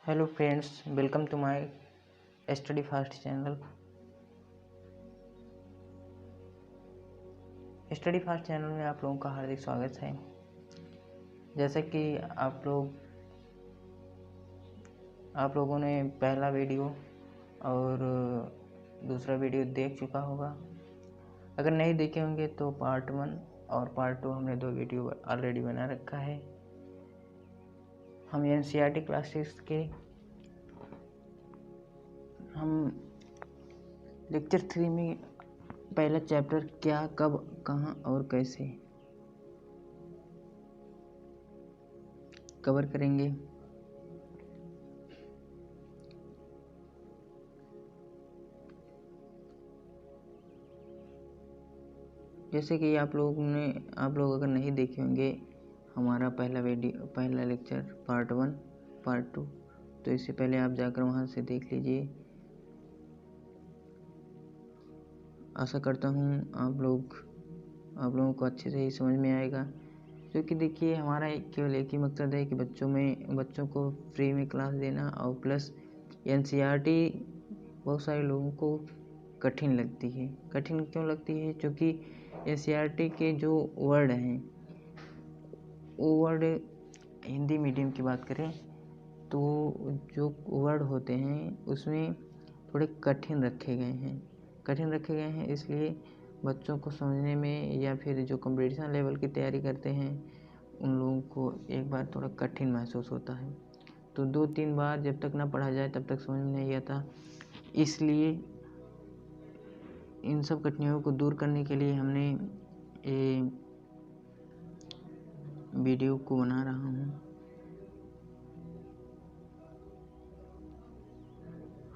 Hello friends, welcome to my study fast channel. Study fast channel में आप लोगों का हार्दिक स्वागत है। जैसे कि आप लोगों ने पहला वीडियो और दूसरा वीडियो देख चुका होगा। अगर नहीं देखे होंगे तो पार्ट 1 और पार्ट 2 हमने 2 वीडियो ऑलरेडी बना रखा है। हम एनसीईआरटी क्लासेस के हम लेक्चर 3 में पहला चैप्टर क्या, कब, कहाँ और कैसे कवर करेंगे। जैसे कि आप लोग अगर नहीं देखे होंगे हमारा पहला लेक्चर पार्ट 1 पार्ट 2, तो इससे पहले आप जाकर वहाँ से देख लीजिए। आशा करता हूँ आप लोगों को अच्छे से ही समझ में आएगा, क्योंकि देखिए हमारा केवल एक ही मकसद है कि बच्चों को फ्री में क्लास देना, और प्लस एनसीईआरटी बहुत सारे लोगों को कठिन लगती है। कठिन क्यों लगती है? क्योंकि एनसीईआरटी के जो वर्ड हैं वो वर्ड, हिंदी मीडियम की बात करें तो जो वर्ड होते हैं उसमें थोड़े कठिन रखे गए हैं। इसलिए बच्चों को समझने में या फिर जो कंपटीशन लेवल की तैयारी करते हैं उन लोगों को एक बार थोड़ा कठिन महसूस होता है। तो 2-3 बार जब तक ना पढ़ा जाए तब तक समझ में नहीं आता। इसलिए इन सब कठिनाइयों को दूर करने के लिए हमने ये वीडियो को बना रहा हूँ।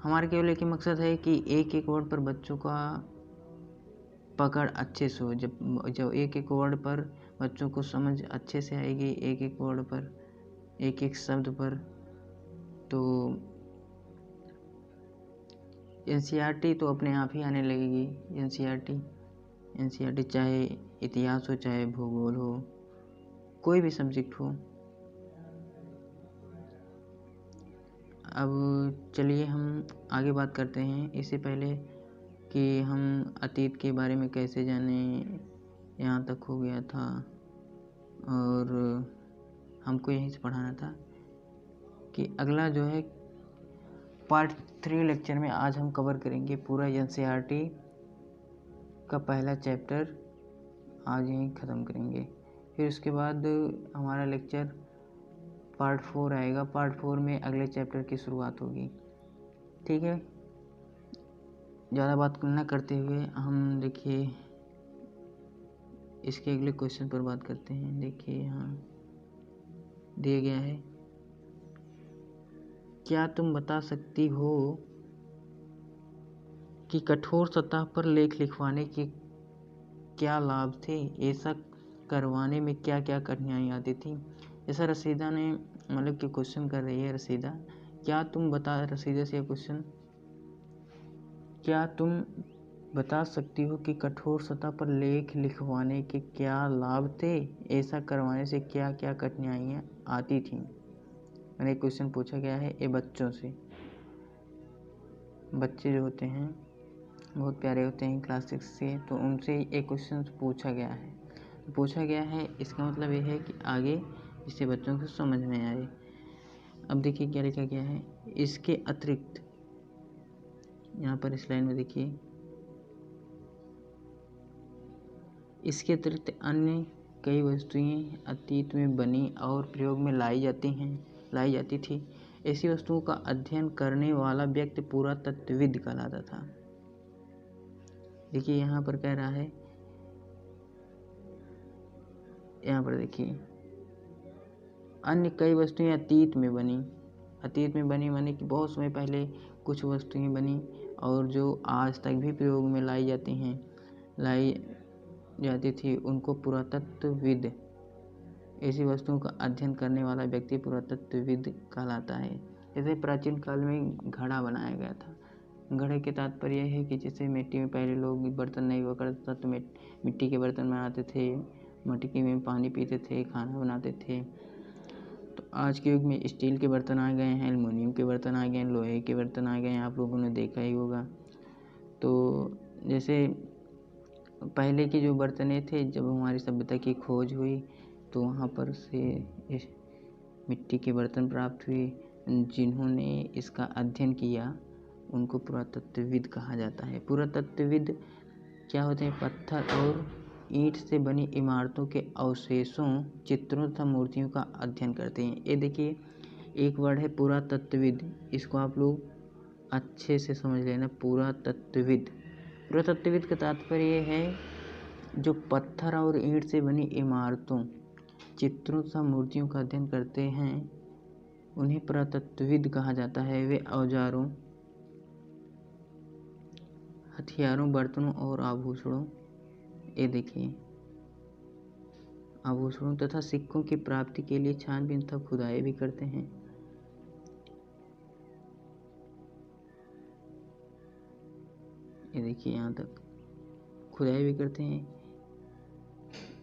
हमारा केवल एक ही मकसद है कि एक एक वर्ड पर बच्चों का पकड़ अच्छे से हो। जब एक एक वर्ड पर बच्चों को समझ अच्छे से आएगी, एक एक वर्ड पर, एक एक शब्द पर, तो एनसीईआरटी तो अपने आप ही आने लगेगी। एनसीईआरटी चाहे इतिहास हो, चाहे भूगोल हो, कोई भी सब्जेक्ट हो। अब चलिए हम आगे बात करते हैं। इससे पहले कि हम अतीत के बारे में कैसे जाने, यहाँ तक हो गया था और हमको यहीं से पढ़ाना था कि अगला जो है पार्ट 3 लेक्चर में आज हम कवर करेंगे पूरा एनसीईआरटी का पहला चैप्टर। आज यहीं ख़त्म करेंगे। फिर उसके बाद हमारा लेक्चर पार्ट 4 आएगा। पार्ट 4 में अगले चैप्टर की शुरुआत होगी। ठीक है, ज़्यादा बात न करते हुए हम देखिए इसके अगले क्वेश्चन पर बात करते हैं। देखिए यहाँ दिया गया है, क्या तुम बता सकती हो कि कठोर सतह पर लेख लिखवाने के क्या लाभ थे? ऐसा करवाने में क्या क्या कठिनाई आती थी? ऐसा रसीदा ने मतलब कि क्वेश्चन कर रही है रसीदा। रसीदा से क्वेश्चन, क्या तुम बता सकती हो कि कठोर सतह पर लेख लिखवाने के क्या लाभ थे? ऐसा करवाने से क्या क्या कठिनाइयाँ आती थीं? मैंने क्वेश्चन पूछा गया है ये बच्चों से। बच्चे जो होते हैं बहुत प्यारे होते हैं क्लास 6 से, तो उनसे एक क्वेश्चन पूछा गया है। इसका मतलब ये है कि आगे इससे बच्चों को समझ में आए। अब देखिए क्या लिखा गया है। इसके अतिरिक्त यहाँ पर इस लाइन में देखिए, इसके अतिरिक्त अन्य कई वस्तुएं अतीत में बनी और प्रयोग में लाई जाती थी। ऐसी वस्तुओं का अध्ययन करने वाला व्यक्ति पुरातत्वविद कहलाता था। देखिए यहाँ पर कह रहा है, यहाँ पर देखिए अन्य कई वस्तुएं अतीत में बनी माने कि बहुत समय पहले कुछ वस्तुएं बनी और जो आज तक भी प्रयोग में लाई जाती थी, उनको पुरातत्वविद, ऐसी वस्तुओं का अध्ययन करने वाला व्यक्ति पुरातत्वविद कहलाता है। जैसे प्राचीन काल में घड़ा बनाया गया था। घड़े के तात्पर्य है कि जैसे मिट्टी में पहले लोग बर्तन नहीं हुआ करता तो मिट्टी के बर्तन बनाते थे, मटकी में पानी पीते थे, खाना बनाते थे। तो आज के युग में स्टील के बर्तन आ गए हैं, एल्युमिनियम के बर्तन आ गए हैं, लोहे के बर्तन आ गए हैं, आप लोगों ने देखा ही होगा। तो जैसे पहले के जो बर्तने थे, जब हमारी सभ्यता की खोज हुई तो वहाँ पर से इस मिट्टी के बर्तन प्राप्त हुए। जिन्होंने इसका अध्ययन किया उनको पुरातत्वविद कहा जाता है। पुरातत्वविद क्या होते हैं? पत्थर और ईंट से बनी इमारतों के अवशेषों, चित्रों तथा मूर्तियों का अध्ययन करते हैं। ये देखिए, एक वर्ड है पुरातत्वविद, इसको आप लोग अच्छे से समझ लेना। पुरातत्वविद, पुरातत्वविद का तात्पर्य ये है जो पत्थर और ईंट से बनी इमारतों, चित्रों तथा मूर्तियों का अध्ययन करते हैं, उन्हें पुरातत्वविद कहा जाता है। वे औजारों, हथियारों, बर्तनों और आभूषणों, ये देखिए, आभूषणों तथा सिक्कों की प्राप्ति के लिए छानबीन तथा खुदाई भी करते हैं। ये देखिए, यहाँ तक खुदाई भी करते हैं।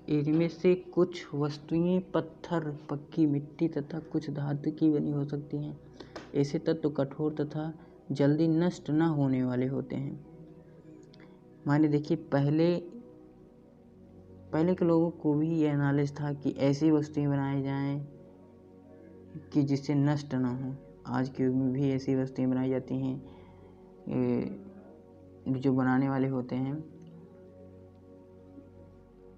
इनमें से कुछ वस्तुएं पत्थर, पक्की मिट्टी तथा कुछ धातु की बनी हो सकती हैं। ऐसे तत्व कठोर तथा जल्दी नष्ट न होने वाले होते हैं। माने देखिए, पहले के लोगों को भी यह नॉलेज था कि ऐसी वस्तुएं बनाई जाएं कि जिससे नष्ट ना हो। आज के युग में भी ऐसी वस्तुएं बनाई जाती हैं। जो बनाने वाले होते हैं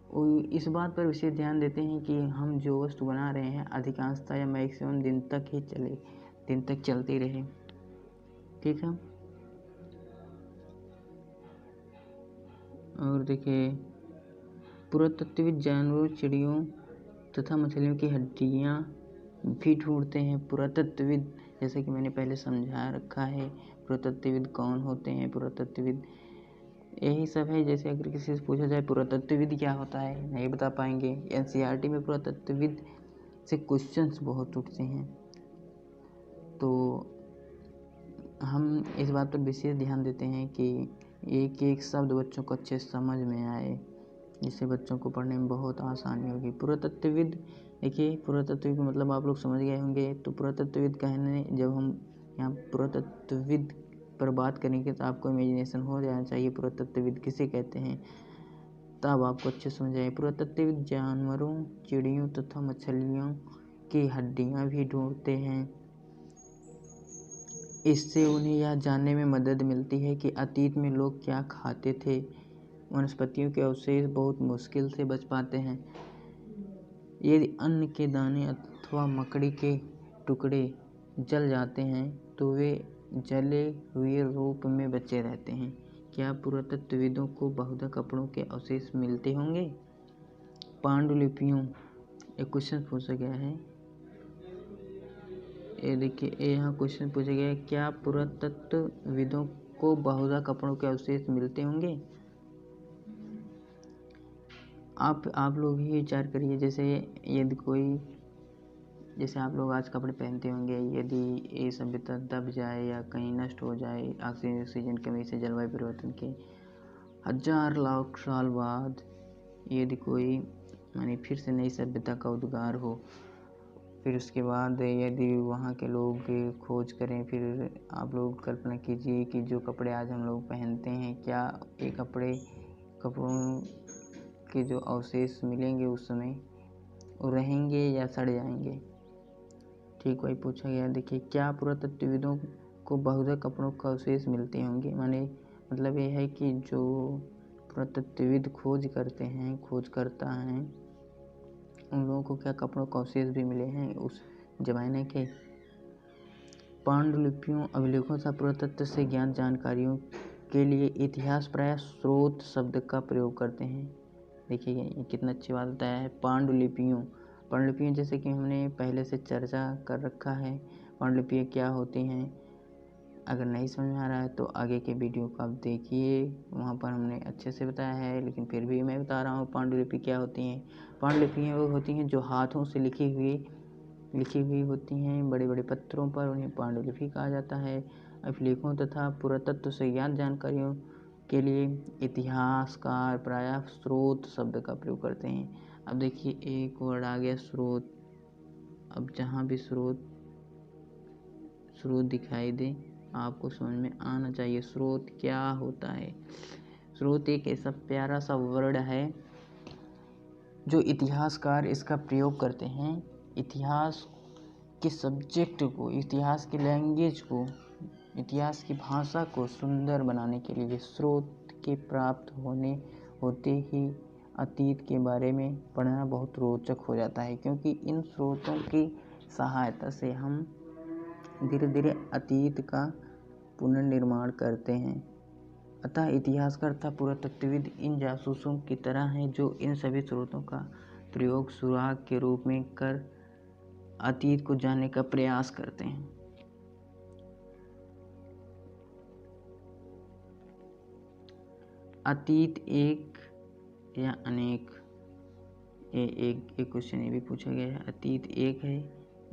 वो इस बात पर विशेष ध्यान देते हैं कि हम जो वस्तु बना रहे हैं अधिकांशतः या मैक्सिमम दिन तक चलती रहे। ठीक है। और देखिए, पुरातत्वविद जानवरों, चिड़ियों तथा मछलियों की हड्डियाँ भी ढूंढते हैं। पुरातत्वविद, जैसे कि मैंने पहले समझा रखा है, पुरातत्वविद कौन होते हैं। पुरातत्वविद यही सब है। जैसे अगर किसी से पूछा जाए पुरातत्वविद क्या होता है, नहीं बता पाएंगे। एनसीईआरटी में पुरातत्वविद से क्वेश्चंस बहुत उठते हैं, तो हम इस बात पर विशेष ध्यान देते हैं कि एक एक शब्द बच्चों को अच्छे समझ में आए, जिससे बच्चों को पढ़ने में बहुत आसानी होगी। पुरातत्वविद, देखिए, पुरातत्वविद का मतलब आप लोग समझ गए होंगे। तो पुरातत्वविद कहने, जब हम यहाँ पुरातत्वविद पर बात करेंगे तो आपको इमेजिनेशन हो जाना चाहिए पुरातत्वविद किसे कहते हैं, तब आपको अच्छे समझ आए। पुरातत्वविद जानवरों, चिड़ियों तथा मछलियों की हड्डियाँ भी ढूंढते हैं। इससे उन्हें यह जानने में मदद मिलती है कि अतीत में लोग क्या खाते थे। वनस्पतियों के अवशेष बहुत मुश्किल से बच पाते हैं। यदि अन्न के दाने अथवा मकड़ी के टुकड़े जल जाते हैं तो वे जले हुए रूप में बचे रहते हैं। क्या पुरातत्वविदों को बहुधा कपड़ों के अवशेष मिलते होंगे? पांडुलिपियों, एक क्वेश्चन पूछा गया है। ये देखिए, यहाँ क्वेश्चन पूछा गया है, क्या पुरातत्वविदों को बहुधा कपड़ों के अवशेष मिलते होंगे? आप लोग ही विचार करिए। जैसे यदि कोई, जैसे आप लोग आज कपड़े पहनते होंगे, यदि ये सभ्यता दब जाए या कहीं नष्ट हो जाए ऑक्सीजन कमी से, जलवायु परिवर्तन के 1000 लाख साल बाद, यदि कोई माने फिर से नई सभ्यता का उद्गार हो, फिर उसके बाद यदि वहाँ के लोग खोज करें, फिर आप लोग कल्पना कीजिए कि जो कपड़े आज हम लोग पहनते हैं, क्या ये कपड़ों के जो अवशेष मिलेंगे उस समय, वो रहेंगे या सड़ जाएंगे? ठीक, वही पूछा गया। देखिए, क्या पुरातत्वविदों को बहुधा कपड़ों का अवशेष मिलते होंगे? मतलब ये है कि जो पुरातत्वविद खोज करता है, उन लोगों को क्या कपड़ों का अवशेष भी मिले हैं उस जमाने के? पांडुलिपियों, अभिलेखों तथा पुरातत्व से ज्ञात जानकारियों के लिए इतिहास प्रायः स्रोत शब्द का प्रयोग करते हैं। देखिए, कितना अच्छी बात बताया है। पांडुलिपियों, जैसे कि हमने पहले से चर्चा कर रखा है। पांडुलिपियाँ क्या होती हैं, अगर नहीं समझ में आ रहा है तो आगे के वीडियो को आप देखिए, वहाँ पर हमने अच्छे से बताया है, लेकिन फिर भी मैं बता रहा हूँ पांडुलिपि क्या होती हैं। पांडुलिपियाँ वो होती हैं जो हाथों से लिखी हुई होती हैं बड़े बड़े पत्थरों पर, उन्हें पांडुलिपि कहा जाता है। अभिलेखों तथा पुरातत्व से ज्ञात जानकारियों के लिए इतिहासकार प्रायः स्रोत शब्द का प्रयोग करते हैं। अब देखिए, एक वर्ड आ गया, स्रोत। अब जहाँ भी स्रोत दिखाई दे आपको समझ में आना चाहिए स्रोत क्या होता है। स्रोत एक ऐसा प्यारा सा वर्ड है जो इतिहासकार इसका प्रयोग करते हैं इतिहास के सब्जेक्ट को, इतिहास की लैंग्वेज को, इतिहास की भाषा को सुंदर बनाने के लिए। स्रोत के प्राप्त होते ही अतीत के बारे में पढ़ना बहुत रोचक हो जाता है, क्योंकि इन स्रोतों की सहायता से हम धीरे धीरे अतीत का पुनर्निर्माण करते हैं। अतः इतिहासकार तथा पुरातत्वविद इन जासूसों की तरह हैं जो इन सभी स्रोतों का प्रयोग सुराग के रूप में कर अतीत को जानने का प्रयास करते हैं। अतीत एक या अनेक, एक क्वेश्चन ये भी पूछा गया है, अतीत एक है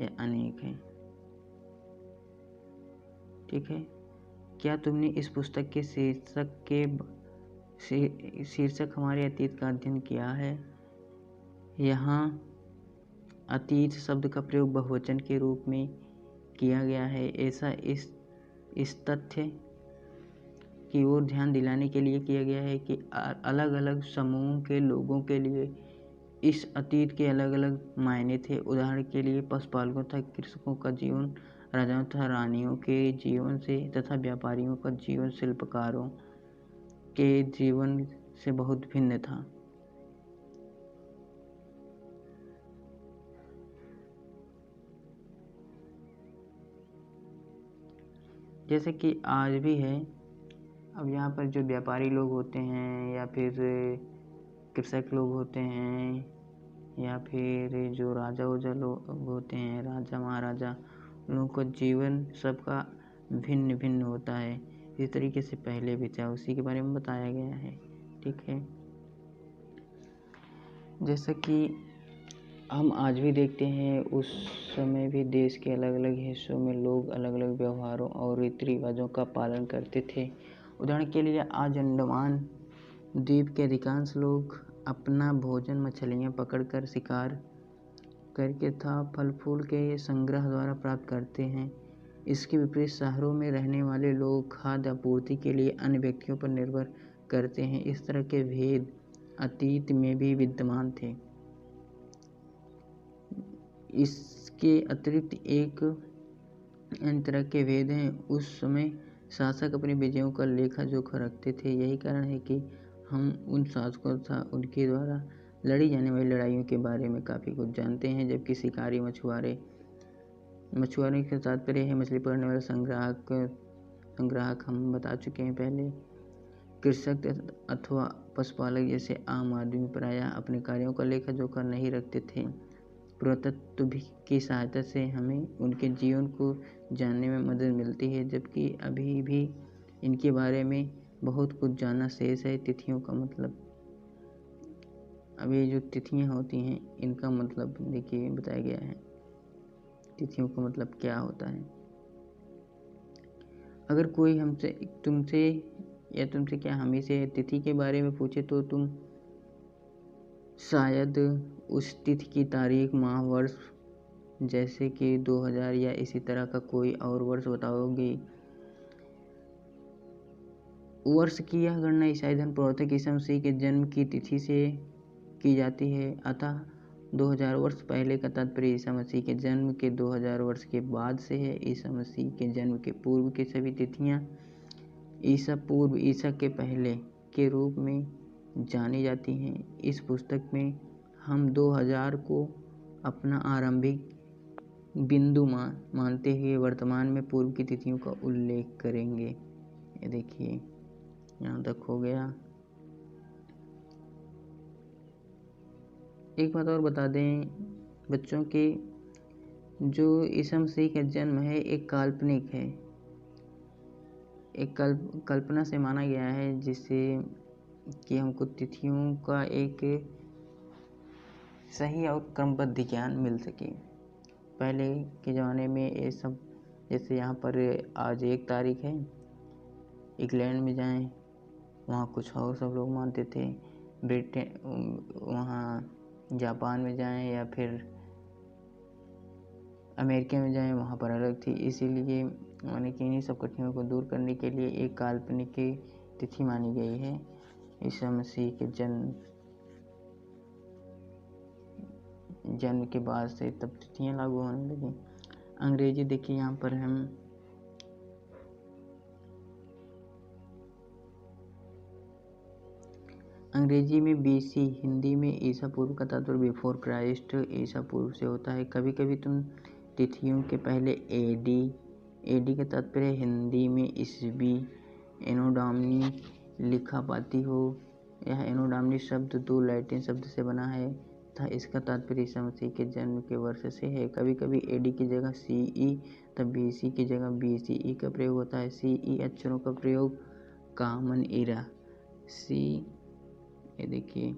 या अनेक है। ठीक है, क्या तुमने इस पुस्तक के शीर्षक हमारे अतीत का अध्ययन किया है। यहाँ अतीत शब्द का प्रयोग बहुवचन के रूप में किया गया है। ऐसा इस तथ्य की ओर ध्यान दिलाने के लिए किया गया है कि अलग अलग समूह के लोगों के लिए इस अतीत के अलग अलग मायने थे। उदाहरण के लिए पशुपालकों तथा कृषकों का जीवन राजाओं तथा रानियों के जीवन से तथा व्यापारियों का जीवन शिल्पकारों के जीवन से बहुत भिन्न था। जैसे कि आज भी है। अब यहाँ पर जो व्यापारी लोग होते हैं या फिर कृषक लोग होते हैं या फिर जो राजा लोग होते हैं, राजा महाराजा, उन लोगों का जीवन सबका भिन्न भिन्न होता है। इस तरीके से पहले भी था, उसी के बारे में बताया गया है। ठीक है, जैसा कि हम आज भी देखते हैं, उस समय भी देश के अलग अलग हिस्सों में लोग अलग अलग व्यवहारों और रीति रिवाजों का पालन करते थे। उदाहरण के लिए आज अंडमान द्वीप के अधिकांश लोग अपना भोजन मछलियाँ पकड़कर शिकार करके तथा फल फूल के संग्रह द्वारा प्राप्त करते हैं। इसके विपरीत शहरों में रहने वाले लोग खाद्य आपूर्ति के लिए अन्य व्यक्तियों पर निर्भर करते हैं। इस तरह के भेद अतीत में भी विद्यमान थे। इसके अतिरिक्त एक अन्य तरह के भेद हैं। उस समय शासक अपने विजयों का लेखा जोखा रखते थे। यही कारण है कि हम उन शासकों तथा उनके द्वारा लड़ी जाने वाली लड़ाइयों के बारे में काफ़ी कुछ जानते हैं, जबकि शिकारी मछुआरे के तात्पर्य है मछली पकड़ने वाले संग्राहक हम बता चुके हैं पहले। कृषक अथवा पशुपालक जैसे आम आदमी प्रायः अपने कार्यों का लेखा जोखा नहीं रखते थे। पुरातत्व की सहायता से हमें उनके जीवन को जानने में मदद मिलती है, जबकि अभी भी इनके बारे में बहुत कुछ जानना शेष है। तिथियों का मतलब, अब ये जो तिथियाँ होती हैं इनका मतलब देखिए बताया गया है। तिथियों का मतलब क्या होता है। अगर कोई तुमसे क्या हम से तिथि के बारे में पूछे तो तुम शायद उस तिथि की तारीख, माह, वर्ष जैसे कि 2000 या इसी तरह का कोई और वर्ष बताओगे। वर्ष की यह गणना ईसाई धर्म प्रवर्तक ईसा मसीह के जन्म की तिथि से की जाती है। अतः 2000 वर्ष पहले का तात्पर्य ईसा मसीह के जन्म के 2000 वर्ष के बाद से है। ईसा मसीह के जन्म के पूर्व की सभी तिथियां ईसा पूर्व, ईसा के पहले के रूप में जानी जाती हैं। इस पुस्तक में हम 2000 को अपना आरंभिक बिंदु मानते हुए वर्तमान में पूर्व की तिथियों का उल्लेख करेंगे। ये देखिए यहाँ तक हो गया। एक बात और बता दें बच्चों के, जो ईसा मसीह का जन्म है एक काल्पनिक है, एक कल्पना से माना गया है, जिससे कि हमको तिथियों का एक सही और क्रमबद्ध ज्ञान मिल सके। पहले के ज़माने में ये सब, जैसे यहाँ पर आज 1 तारीख है, इंग्लैंड में जाएं वहाँ कुछ और सब लोग मानते थे। वहाँ जापान में जाएं या फिर अमेरिका में जाएं वहाँ पर अलग थी। इसीलिए माने कि इन्हीं सब कठिनाइयों को दूर करने के लिए एक काल्पनिक तिथि मानी गई है ईसा मसीह के जन्म के बाद से तब तिथियाँ लागू होने लगी। अंग्रेजी देखिए यहाँ पर हम अंग्रेजी में BC, हिंदी में ईसा पूर्व का तात्पर्य बिफोर क्राइस्ट ईसा पूर्व से होता है। कभी कभी तुम तिथियों के पहले AD का तात्पर्य हिंदी में ईसवी एनो डोमिनी लिखा पाती हो। यह एनो डोमिनी शब्द 2 लैटिन शब्द से बना है तथा इसका तात्पर्य ईसा मसीह के जन्म के वर्ष से है। कभी कभी AD की जगह CE तब BC की जगह BCE का प्रयोग होता है। CE अक्षरों का प्रयोग कॉमन इरा ये देखिए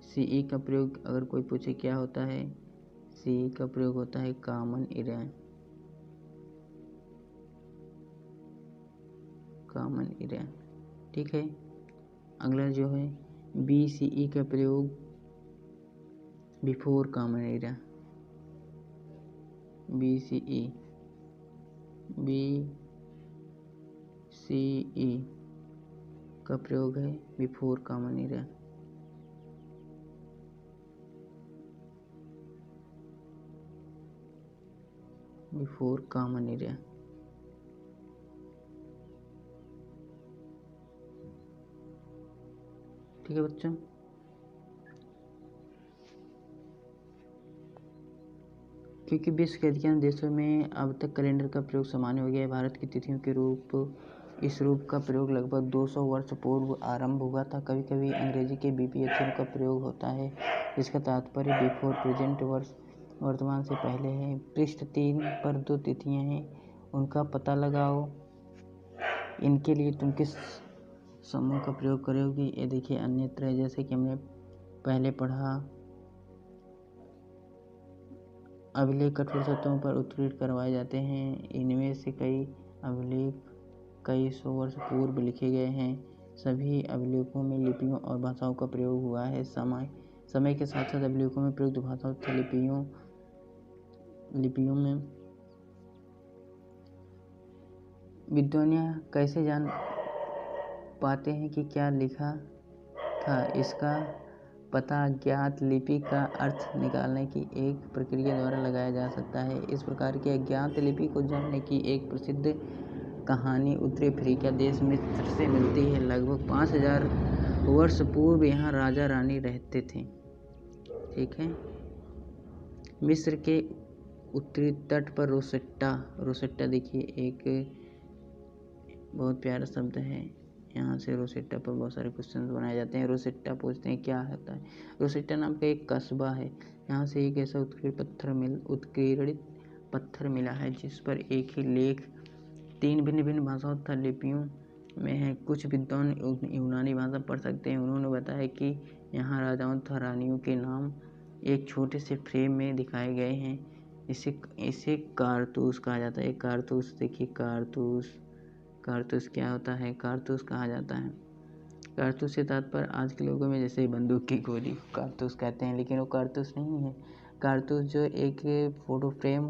CE का प्रयोग अगर कोई पूछे क्या होता है, CE का प्रयोग होता है कॉमन इरा। ठीक है। अगला जो है BCE का प्रयोग बिफोर कॉमन इरा। BCE का प्रयोग है बिफोर कॉमन इरा। ठीक है बच्चों। क्योंकि विश्व के अधिकांश देशों में अब तक कैलेंडर का प्रयोग सामान्य हो गया है, भारत की तिथियों के इस रूप का प्रयोग लगभग 200 वर्ष पूर्व आरंभ हुआ था। कभी कभी अंग्रेजी के BP अक्षरों का प्रयोग होता है, इसका तात्पर्य बिफोर प्रेजेंट वर्तमान से पहले है। पृष्ठ 3 पर 2 तिथियां हैं, उनका पता लगाओ। इनके लिए तुम किस समूह का प्रयोग करोगे? ये देखिए अन्यत्र, जैसे कि हमने पहले पढ़ा, अभिलेख कठोर सत्यों पर उत्कीर्ण करवाए जाते हैं। इनमें से कई अभिलेख कई सौ वर्ष पूर्व लिखे गए हैं। सभी अभिलेखों में लिपियों और भाषाओं का प्रयोग हुआ है। समय के साथ साथ अभिलेखों में प्रयुक्त भाषाओं तथा लिपियों में विद्वान कैसे जान पाते हैं कि क्या लिखा था? इसका पता अज्ञात लिपि का अर्थ निकालने की एक प्रक्रिया द्वारा लगाया जा सकता है। इस प्रकार की अज्ञात लिपि को जानने की एक प्रसिद्ध कहानी उत्तरी अफ्रीका देश मिस्र से मिलती है। लगभग 5000 वर्ष पूर्व यहाँ राजा रानी रहते थे। ठीक है। मिस्र के उत्तरी तट पर रोसेट्टा देखिए एक बहुत प्यारा शब्द है। यहाँ से रोसेट्टा पर बहुत सारे क्वेश्चन बनाए जाते हैं। रोसेट्टा पूछते हैं क्या होता है। रोसेट्टा नाम का एक कस्बा है। यहाँ से एक ऐसा उत्कीर्णित पत्थर मिला है जिस पर एक ही लेख 3 भिन्न भिन्न भाषाओं तथा लिपियों में है। कुछ विद्वान यूनानी भाषा पढ़ सकते हैं। उन्होंने बताया कि यहाँ राजाओं तथा रानियों के नाम एक छोटे से फ्रेम में दिखाए गए हैं। इसे कारतूस कहा जाता है। कारतूस देखिए, कारतूस क्या होता है? कारतूस कहा जाता है। कारतूस से तात्पर्य आज के लोगों में जैसे बंदूक की गोली कारतूस कहते हैं, लेकिन वो कारतूस नहीं है। कारतूस जो एक फोटो फ्रेम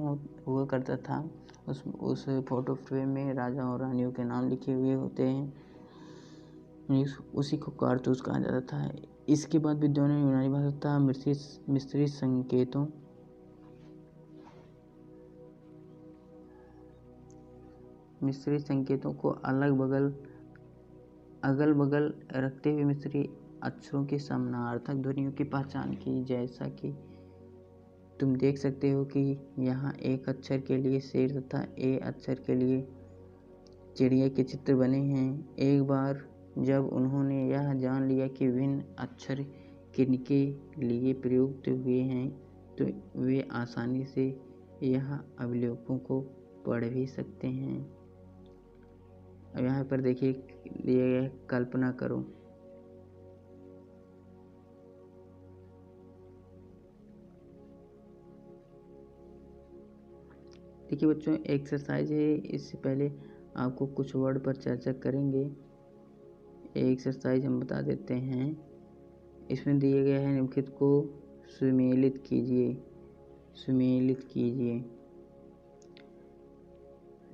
हुआ करता था, उस फोटो फ्रेम में राजा और रानियों के नाम लिखे हुए होते हैं, उसी को कारतूस कहा जाता था। इसके बाद विद्वानों ने यूनानी भाषा तथा मिस्री संकेतों को अगल बगल रखते हुए मिस्री अक्षरों की समानार्थक ध्वनियों की पहचान की। जैसा कि तुम देख सकते हो कि यहाँ एक अक्षर के लिए शेर तथा ए अक्षर के लिए चिड़िया के चित्र बने हैं। एक बार जब उन्होंने यह जान लिया कि विभिन्न अक्षर किनके लिए प्रयुक्त हुए हैं, तो वे आसानी से यह अभिलेखों को पढ़ भी सकते हैं। अब यहाँ पर देखिए दिया गया है, कल्पना करो। देखिए बच्चों, एक्सरसाइज है। इससे पहले आपको कुछ वर्ड पर चर्चा करेंगे। एक्सरसाइज हम बता देते हैं। इसमें दिए गया है निम्नलिखित को सुमेलित कीजिए, सुमेलित कीजिए।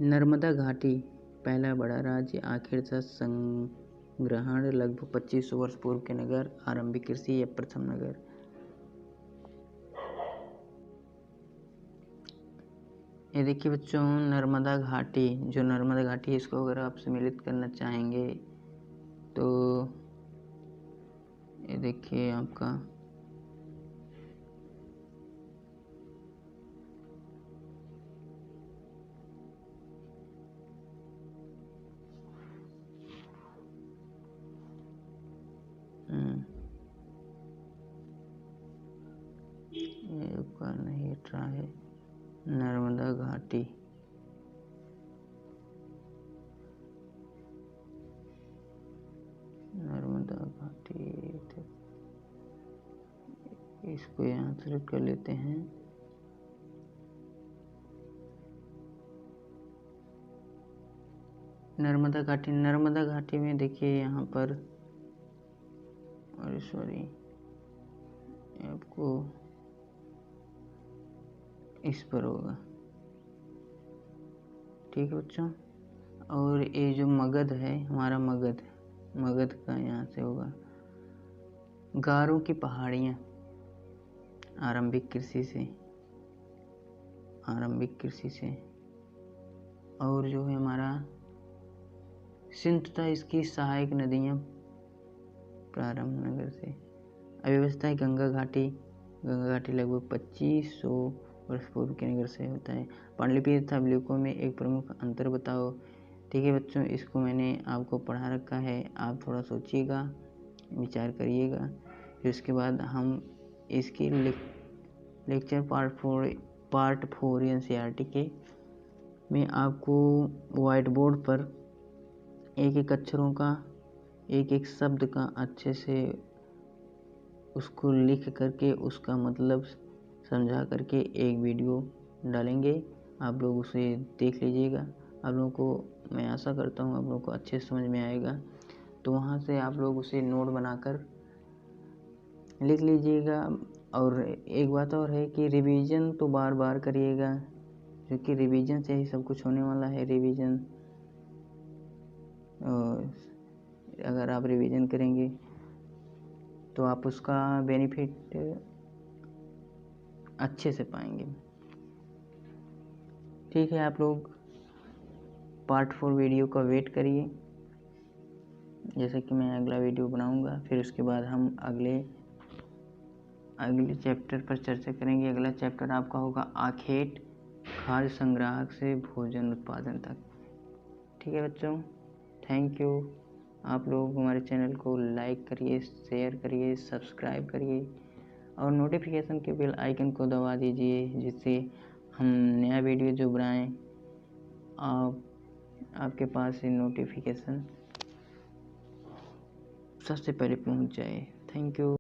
नर्मदा घाटी पहला बड़ा राज्य, आखिर था संग्रहण, लगभग 2500 वर्ष पूर्व के नगर, आरंभिक कृषि या प्रथम नगर। ये देखिए बच्चों, नर्मदा घाटी, जो नर्मदा घाटी है इसको अगर आप सम्मिलित करना चाहेंगे तो ये देखिए आपका ये आपका नहीं हट रहा है, नर्मदा घाटी, नर्मदा घाटी, इसको यहाँ सेलेक्ट कर लेते हैं। नर्मदा घाटी, नर्मदा घाटी में देखिए यहाँ पर, अरे सॉरी, आपको इस पर होगा, ठीक है बच्चों। और ये जो मगध है हमारा, मगध, मगध का यहाँ से होगा। गारो की पहाड़ियाँ, आरंभिक कृषि से, आरंभिक कृषि से। और जो है हमारा सिंध तथा इसकी सहायक नदियाँ, प्रारंभ नगर से। अव्यवस्था है गंगा घाटी, गंगा घाटी लगभग 2500 वर्ष पूर्व के नगर से होता है। पांडुलिपि तथा अभिलेखों में एक प्रमुख अंतर बताओ। ठीक है बच्चों, इसको मैंने आपको पढ़ा रखा है, आप थोड़ा सोचिएगा, विचार करिएगा, फिर उसके बाद हम इसकी लेक्चर पार्ट 4 एनसीईआरटी के में आपको व्हाइट बोर्ड पर एक एक अक्षरों का, एक एक शब्द का अच्छे से उसको लिख करके उसका मतलब समझा करके एक वीडियो डालेंगे, आप लोग उसे देख लीजिएगा। आप लोगों को मैं आशा करता हूँ आप लोगों को अच्छे समझ में आएगा, तो वहाँ से आप लोग उसे नोट बनाकर लिख लीजिएगा। और एक बात और है कि रिवीजन तो बार बार करिएगा, क्योंकि रिवीजन से ही सब कुछ होने वाला है। रिवीजन, अगर आप रिवीजन करेंगे तो आप उसका बेनिफिट अच्छे से पाएंगे। ठीक है, आप लोग पार्ट 4 वीडियो का वेट करिए, जैसे कि मैं अगला वीडियो बनाऊंगा, फिर उसके बाद हम अगले चैप्टर पर चर्चा करेंगे। अगला चैप्टर आपका होगा आखेट, खाद्य संग्राहक से भोजन उत्पादन तक। ठीक है बच्चों, थैंक यू। आप लोग हमारे चैनल को लाइक करिए, शेयर करिए, सब्सक्राइब करिए और नोटिफिकेशन के बेल आइकन को दबा दीजिए, जिससे हम नया वीडियो जो बनाएं आपके पास ये नोटिफिकेशन सबसे पहले पहुंच जाए। Thank you.